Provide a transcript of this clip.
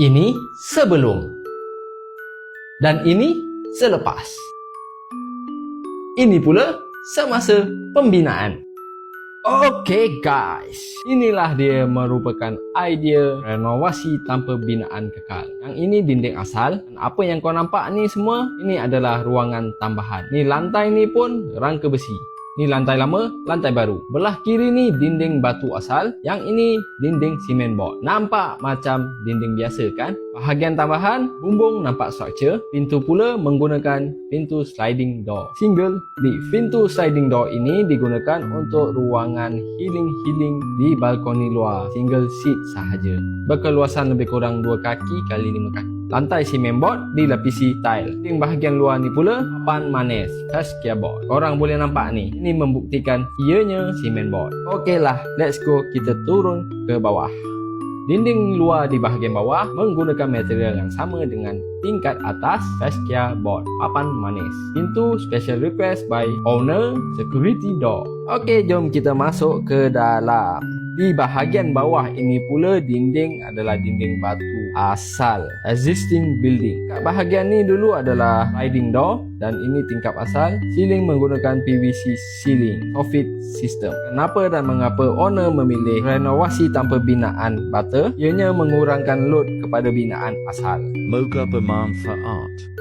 Ini sebelum dan ini selepas. Ini pula semasa pembinaan. Okey guys, inilah dia merupakan idea renovasi tanpa binaan kekal. Yang ini dinding asal. Dan apa yang kau nampak ni semua, ini adalah ruangan tambahan. Ni lantai ni pun rangka besi. Ni lantai lama, lantai baru. Belah kiri ni dinding batu asal, yang ini dinding simen board. Nampak macam dinding biasa kan? Bahagian tambahan, bumbung nampak struktur. Pintu pula menggunakan pintu sliding door. Single lift. Pintu sliding door ini digunakan untuk ruangan healing di balkoni luar. Single seat sahaja. Berkeluasan lebih kurang 2 kaki kali 5 kaki. Lantai simen board dilapisi tile. Di bahagian luar ni pula papan manis Saskia board. Korang boleh nampak ni. Ini membuktikan ianya simen board. Okeylah, let's go, kita turun ke bawah. Dinding luar di bahagian bawah menggunakan material yang sama dengan tingkat atas Saskia board, papan manis. Pintu special request by owner, security door. Okey, jom kita masuk ke dalam. Di bahagian bawah ini pula dinding adalah dinding batu asal, existing building. Kat bahagian ni dulu adalah sliding door dan ini tingkap asal. Ceiling menggunakan PVC ceiling, soffit system. Kenapa dan mengapa owner memilih renovasi tanpa binaan bata? Ianya mengurangkan load kepada binaan asal. Moga bermanfaat.